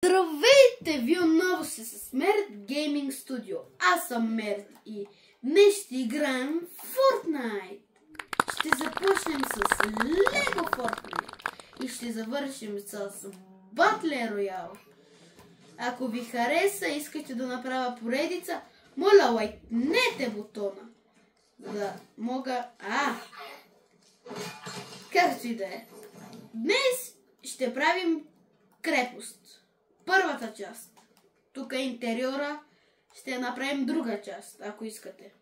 Здравейте! Вие отново сте с Мерт Gaming Studio. Аз съм Мерт и днес ще играем Fortnite. Ще започнем с Lego Fortnite и ще завършим с Battle Royale. Ако ви хареса и искате да направя поредица, моля лайкнете бутона, за да мога... Както и да е. Днес ще правим крепост. Първата част. Тук е интериора. Ще направим друга част, ако искате.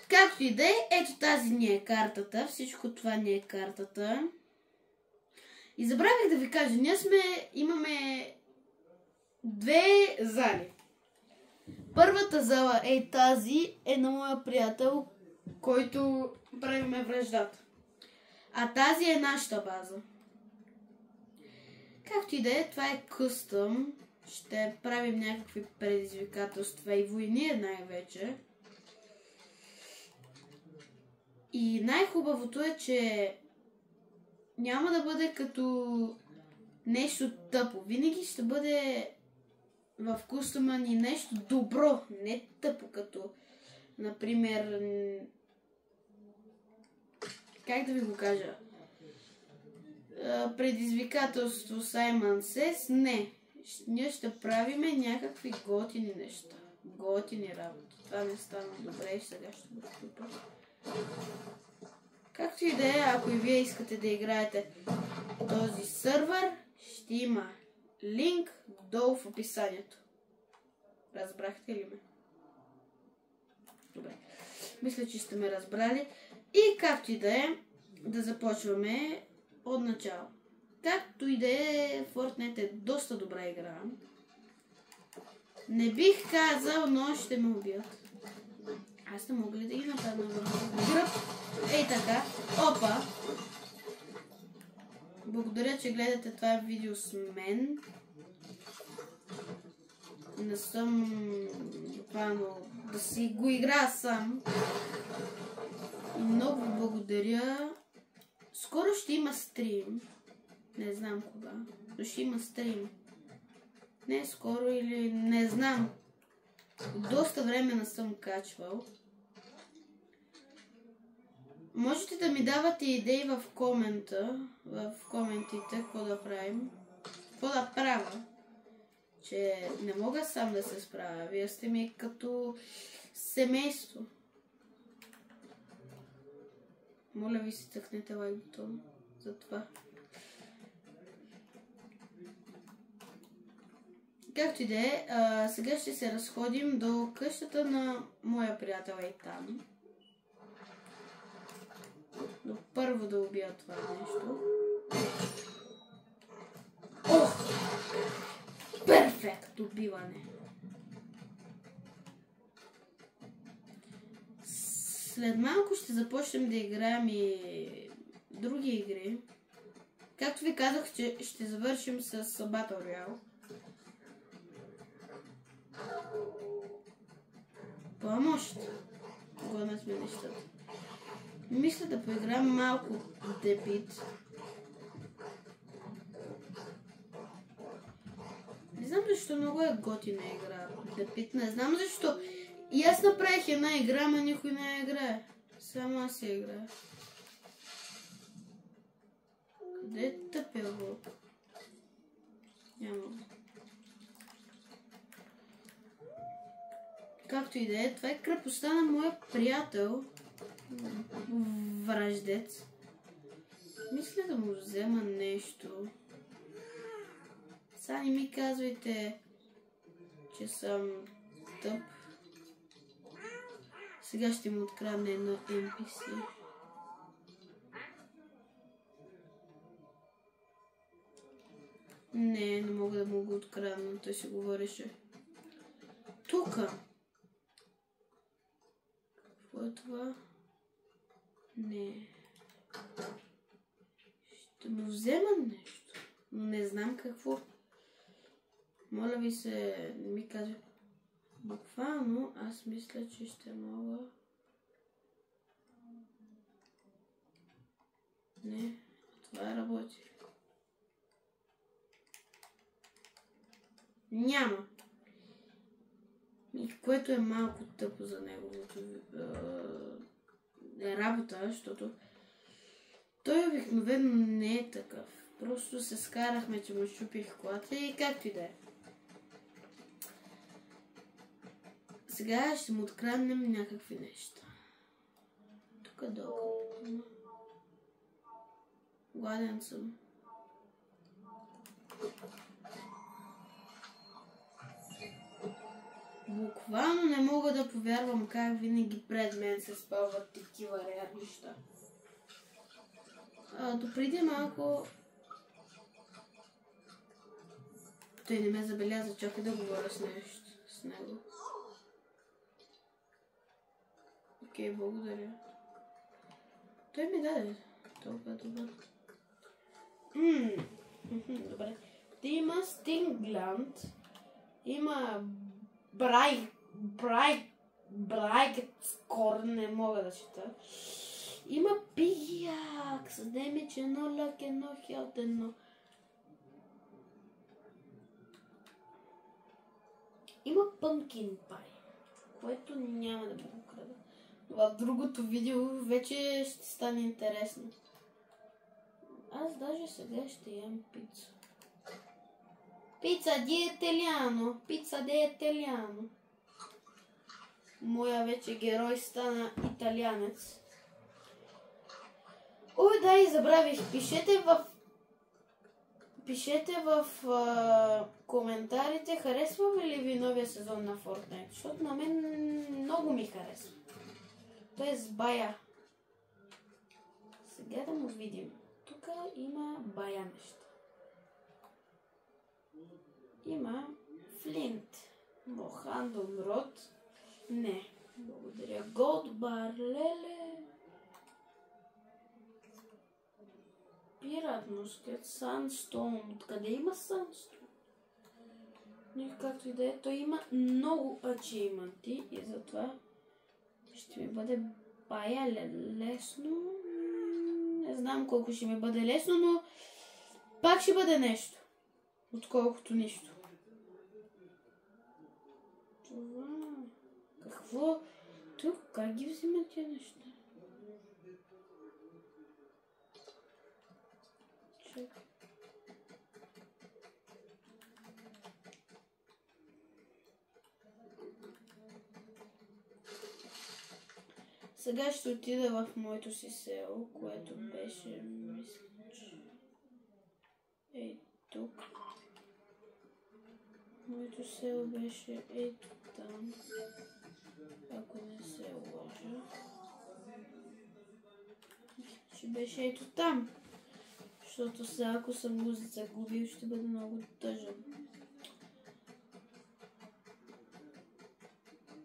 Както и да е, ето тази ни е картата. Всичко това ни е картата. И забравих да ви кажа, ние имаме две зали. Първата зала е тази, е на моя приятел, който правиме връждата. А тази е нашата база. Както и да е, това е къстъм. Ще правим някакви предизвикателства и войни най-вече. И най-хубавото е, че няма да бъде като нещо тъпо. Винаги ще бъде в кустума ни нещо добро, не тъпо, като например, как да ви го кажа, предизвикателство Simon Says, не. Ние ще правиме някакви готини неща. Готини работи. Това не стана добре и сега ще го чупа. Както и да е, ако и вие искате да играете този сървър, ще има линк долу в описанието. Разбрахте ли ме? Добре. Мисля, че сте ме разбрали. И както и да е, да започваме от начало. Както и да е, Fortnite е доста добра игра. Не бих казал, но ще ме убият. Аз не мога ли да ги нападна в гръб? Ей така. Опа! Благодаря, че гледате това видео с мен. Не съм буквално да си го игра сам. И много благодаря. Скоро ще има стрим. Не знам кога, но ще има стрим. Не скоро или не знам. Доста време не съм качвал. Можете да ми давате идеи в коментите, какво да правим. Какво да правя. Че не мога сам да се справя. Вие сте ми като семейство. Моля ви си цъкнете лайк бутон за това. Както и да е, сега ще се разходим до къщата на моя приятел е там. Но първо да убия това нещо. Ох! Перфект убиване! След малко ще започнем да играем и други игри. Както ви казах, че ще завършим с Battle Royale. Помощ! Гонят сме нещата. Мисля да поиграем малко Дебит. Не знам защо много е готина игра. Дебит, не знам защо. И аз направих една игра, но никой не я играе. Само аз я играя. Къде е тъпия го? Няма. Както и да е, това е крепостта на моя приятел. Враждец. Мисля да му взема нещо. Сега не ми казвайте, че съм тъп. Сега ще му открадна едно NPC. Не мога да му го открадна, той си говореше. Тука! Какво е това? Не. Ще му взема нещо, но не знам какво. Моля ви се, не ми казва. Буквално аз мисля, че ще мога. Не, това работи. Няма. И което е малко тъпо за неговото работа, защото той обикновено не е такъв. Просто се скарахме, че му щупих колата и както и да е. Сега ще му откраднем някакви неща. Тук долу. Гладен съм. Буквално не мога да повярвам как винаги пред мен се спълват такива реални неща. Допреди малко... Той не ме забеляза, чакай да говоря с него. Окей, благодаря. Той ми даде толкова добър. Добре. Ти има Стингланд, има Брайгскор, не мога да чета. Има Пиякс, демидж 1, luck 1, health 1. Има Pumpkin Pie, което няма да го крада. В другото видео вече ще стане интересно. Аз даже сега ще ям пица. Пица ди италиано. Моя вече герой стана италианец. Ой, да, и забравих. Пишете в коментарите, харесва ли ви новия сезон на Fortnite, защото на мен много ми харесва. Той е с бая. Сега да му видим. Тук има бая неща. Има Флинт. Мохандон Род. Не. Благодаря. Голд бар. Леле. Пират мускет. Санстоун. Откъде има Санстоун? Не, както и да е. Той има много ачивменти и затова ще ми бъде бая лесно. Не знам колко ще ми бъде лесно, но пак ще бъде нещо. Отколкото нищо. Това... Какво? Тук как ги взимат тия неща? Чакай. Сега ще отида в моето си село, което беше, мисля, че... Ей, тук. Моето село беше ето там. Ако не се лъжа. Ще беше ето там. Защото сега ако съм го загубил, ще бъде много тъжен.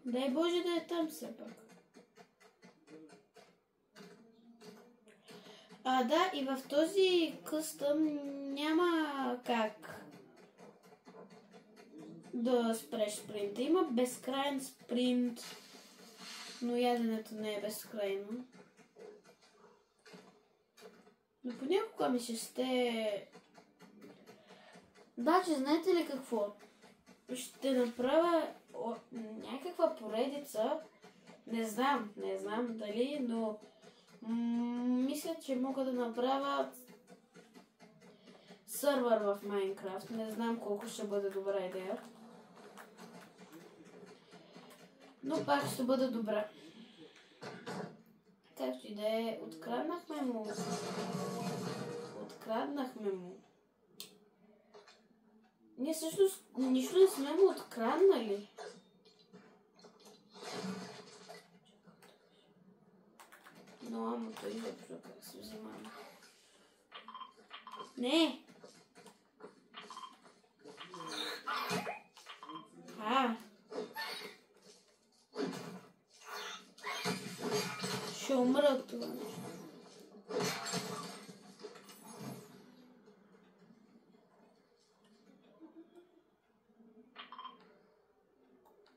Дай Боже да е там все пак. Да, и в този къстъм няма как да спреш спринта. Има безкрайен спринт, но яденето не е безкрайно. Но понякога ми ще сте... Да, че знаете ли какво? Ще направя някаква поредица. Не знам дали, но мисля, че мога да направя сървър в Майнкрафт. Не знам колко ще бъде добра идея. Но пак ще бъде добра. Както и да е, откраднахме му. Ние всъщност нищо не сме му откраднали. Но амото изобщо как се взимаме. Не! Ще умра от това нещо.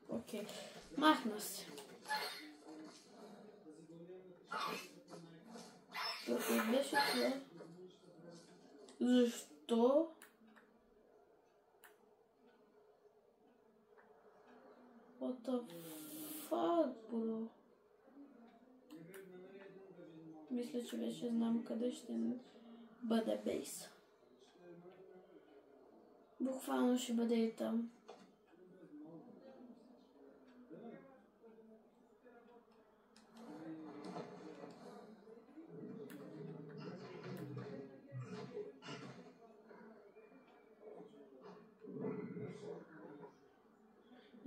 Окей. Махна се. Какво беше това? Защо? What the fuck, bro? Мисля, че вече знам къде ще бъде бейс. Буквално ще бъде и там.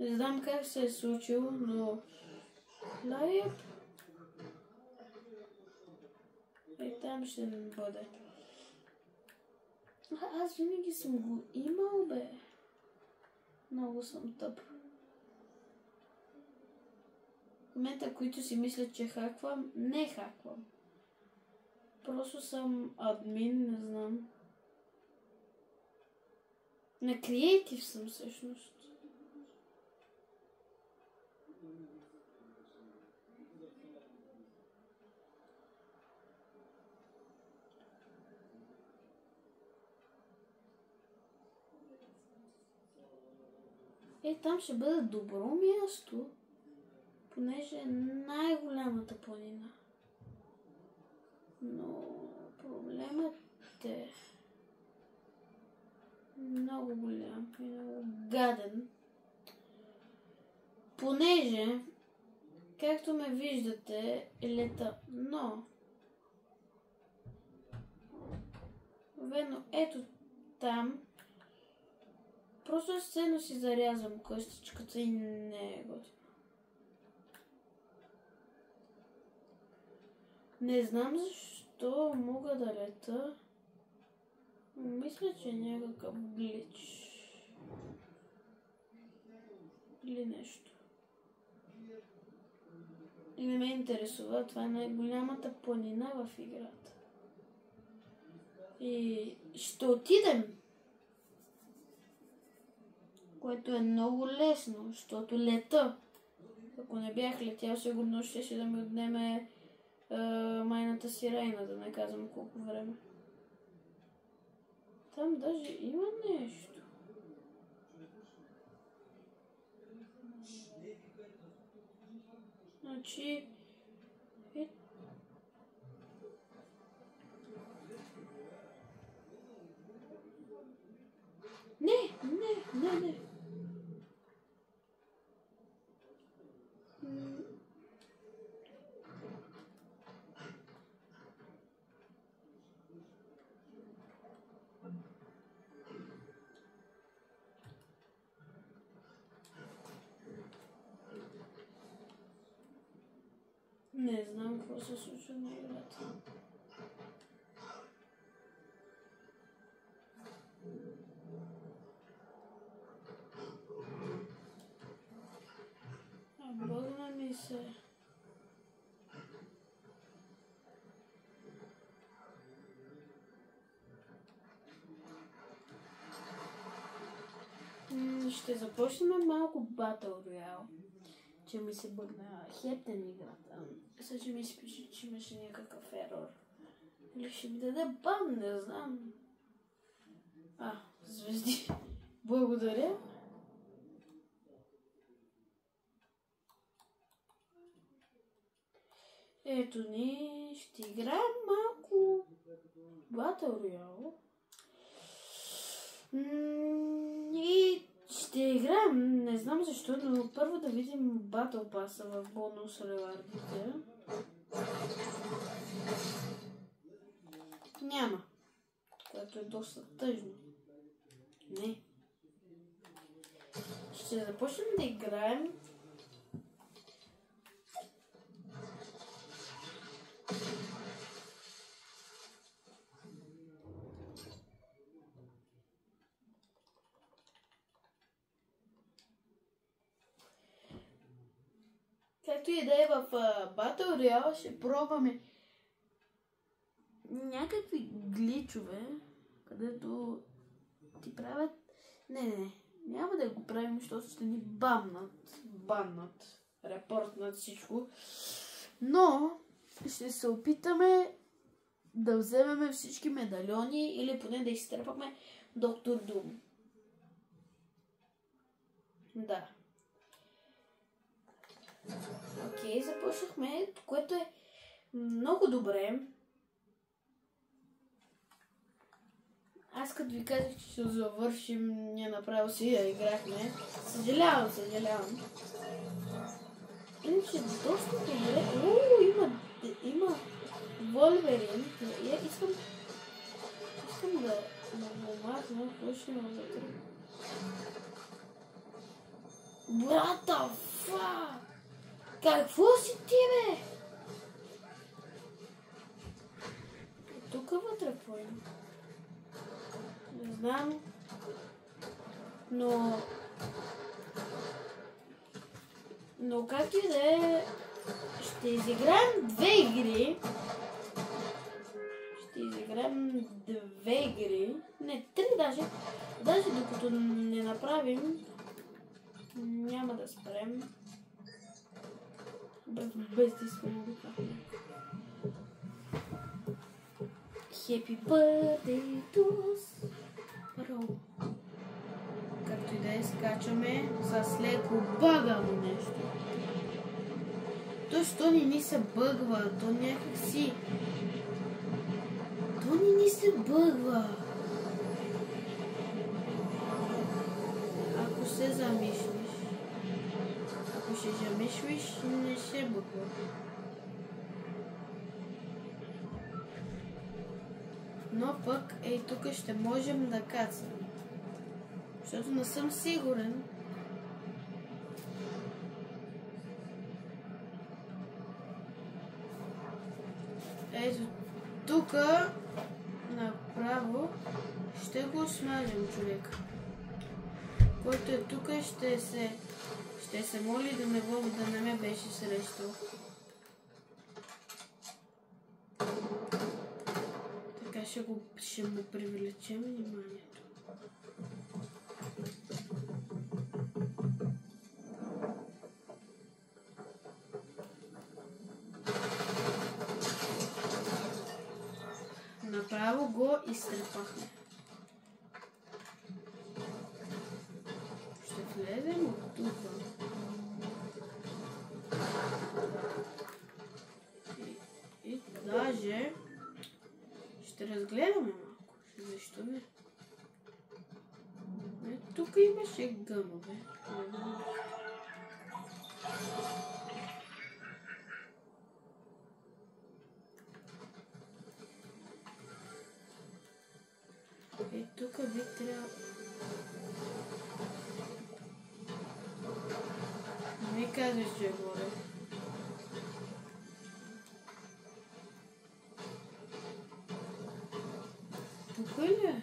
Не знам как се е случило, но... Лайп... там ще бъде. Аз винаги съм го имал, бе. Много съм тъп. В момента, които си мислят, че хаквам, не хаквам. Просто съм админ, не знам. На креатив съм всъщност. Там ще бъде добро място, понеже е най-голямата планина. Но проблемът е много голям и много гаден. Понеже, както ме виждате, е лета, но ето там просто сцено си зарязвам костичката и не е готино. Не знам защо мога да лета. Мисля, че е някакъв глич. Или нещо. И ме интересува, това е най-голямата планина в играта. И ще отидем. Което е много лесно, защото лета. Ако не бях летял, сигурно ще да ми отнеме майната сирена, да не казвам колко време. Там даже има нещо. Значи... Не. Не знам какво се случва на играта. Бъгна ми се. Ще започнем малко Battle Royale. Че ми се бъгна хептен играта. Мисля, че ми се пише, че имаше някакъв ерор. Или ще ми даде бан, не знам. Звезди. Благодаря. Ето ни, ще играем малко Battle Royale. И ще играем, не знам защо, но първо да видим Battle Pass в бонус ревардите. Няма. Което е доста тъжно. Не. Ще започнем да играем. Както и да е в Battle Royale, ще пробваме някакви гличове, където ти правят... Не, няма да го правим, защото ще ни баннат, репортнат всичко. Но ще се опитаме да вземем всички медальони или поне да изтърпаме Доктор Дум. Да. Окей, започнахме, което е много добре. Аз като ви казах, че ще завършим, ние направо си я играхме. Съжалявам. Иначе доста добре. Има Wolverine. Искам да го махна, какво ще има вътре. What the fuck? Какво си ти, бе? Тук вътре какво има? Не знам. Но както и да е, ще изиграем две игри. Не, три даже. Даже докато не направим, няма да спрем. Без да искам да кажем. Happy birthday to us. Първо. Както и да е, скачаме с леко багано нещо. То не ни се бъгва, то някак си. То не ни се бъгва. Ако се замислиш, ако ще замислиш, не се бъгва. Но пък, тук ще можем да кацаме. Защото не съм сигурен. Ето тук направо ще го смажем човека. Който е тук ще се моли да не ме беше срещал. Така ще му привлечем вниманието. Направо го изтрепахме. Ще влезем от тук. И даже ще разгледаме малко. Защо не? Тук имаше гънове. Тук би трябва... Не ми казваш, че е горе. Тук ли е?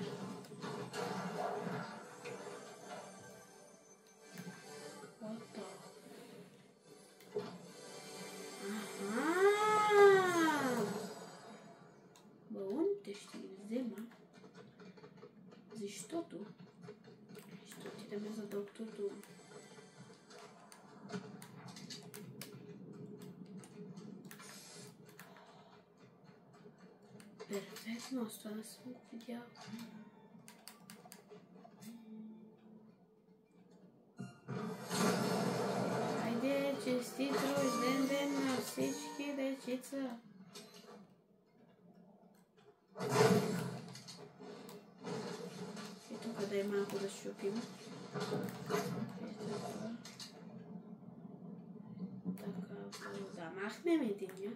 Балоните ще ги взема. Защото ще отидем за доктор Дум. Перфектно, с това не съм го видял. Хайде, честит рожден ден на всички дечица! Да е малко да щупим. Така, да махнем единия.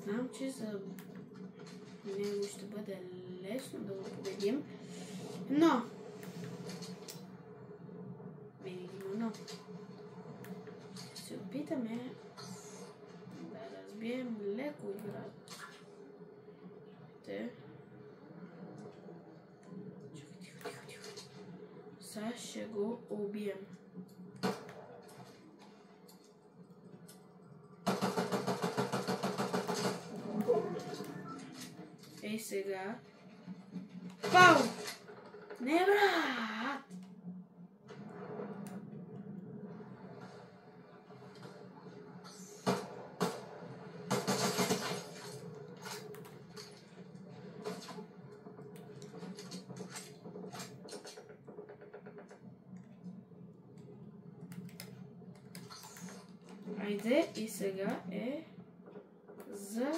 Знам, че за него ще бъде лесно да го победим. Но ще се опитаме да разбием леко играта. Сега ще го убием. Ей сега. Пау! Не, брат! Айде, и сега е за...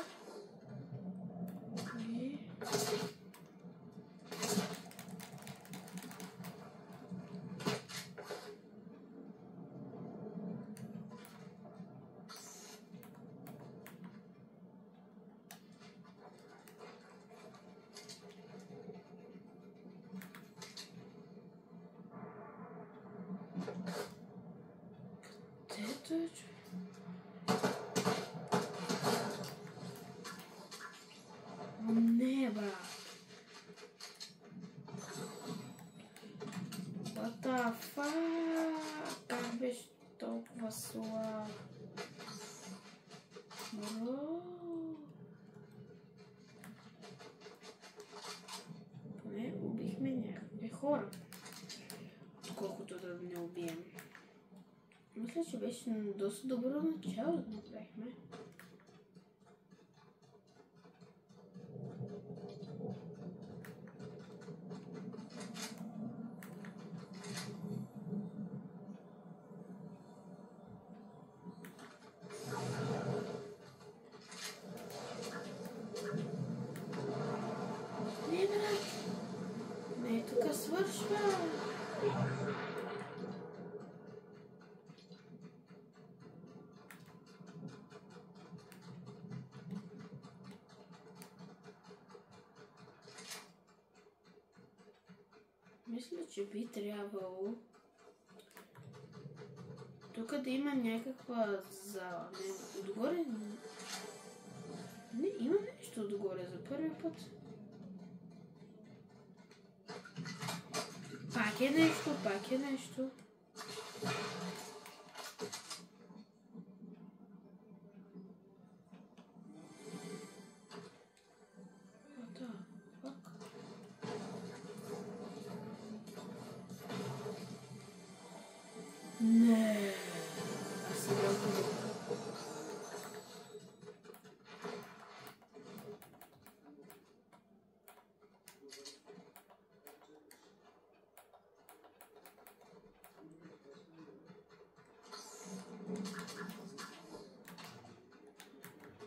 Не, брат. What the fuck? Как беше толкова слаб? Бро. Поне убихме някакви хора. Колкото да не убием. Мисля, че беше доста добро начало да направихме. Не, брат! Не, тук свършва! Мисля, че би трябвало тук да има някаква зала. Не, отгоре... Не, има нещо отгоре за първи път. Пак е нещо, пак е нещо. Не, аз сега го...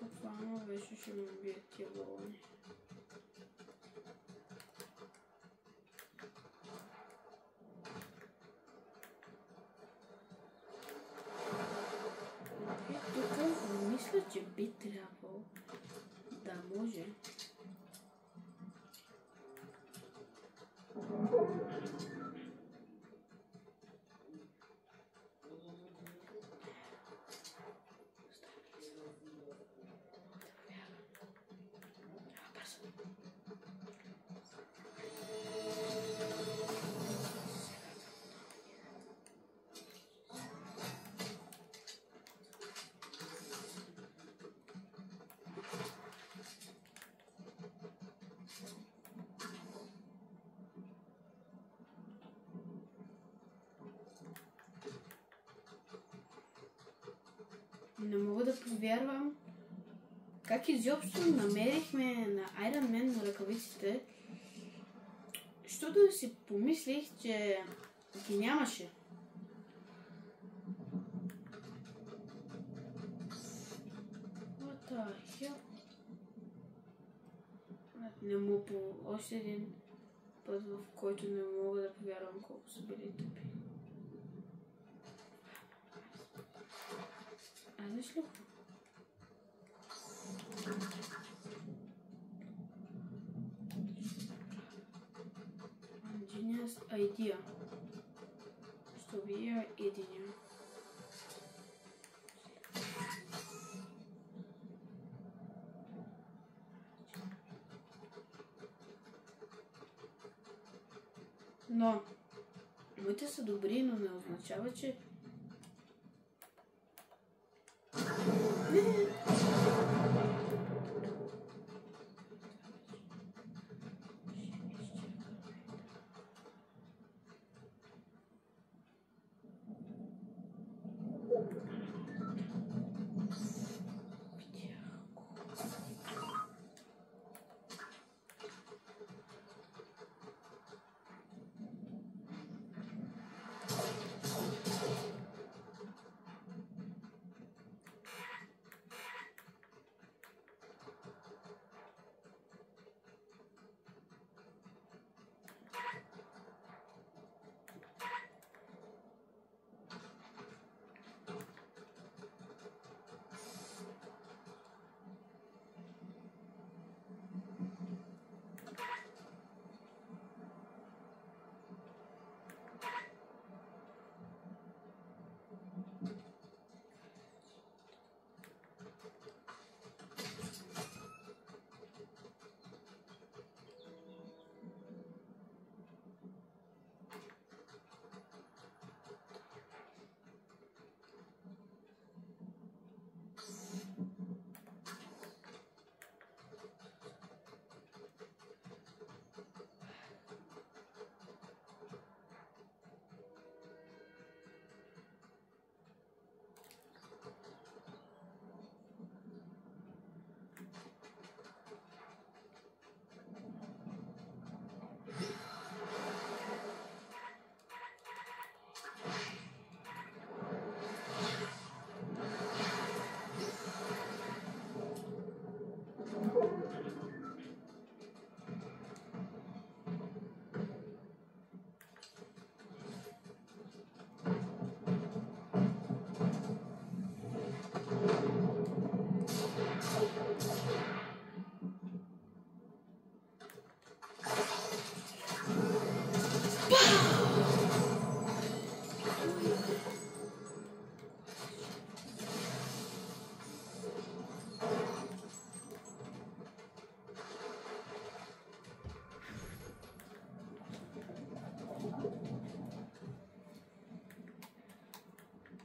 Буквално вече ще ме убият тия балони. Мисля, че би трябвало да може. Не мога да повярвам как изобщо намерихме на Iron Man на ръкавиците, защото си помислих, че ги нямаше. What the hell? Не мога по още един път, в който не мога да повярвам колко са били тъпи. А знаеш ли? Genius idea. Ще убия единия. Но моите са добри, но не означава, че...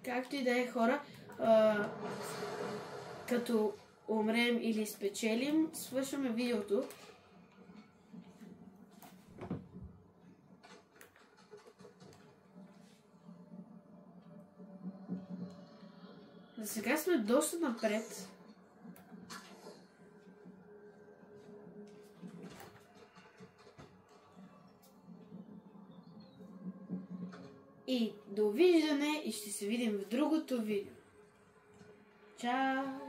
Както и да е, хора, като умрем или спечелим, свършваме видеото. За сега сме доста напред. И довиждане и ще се видим в другото видео. Чао!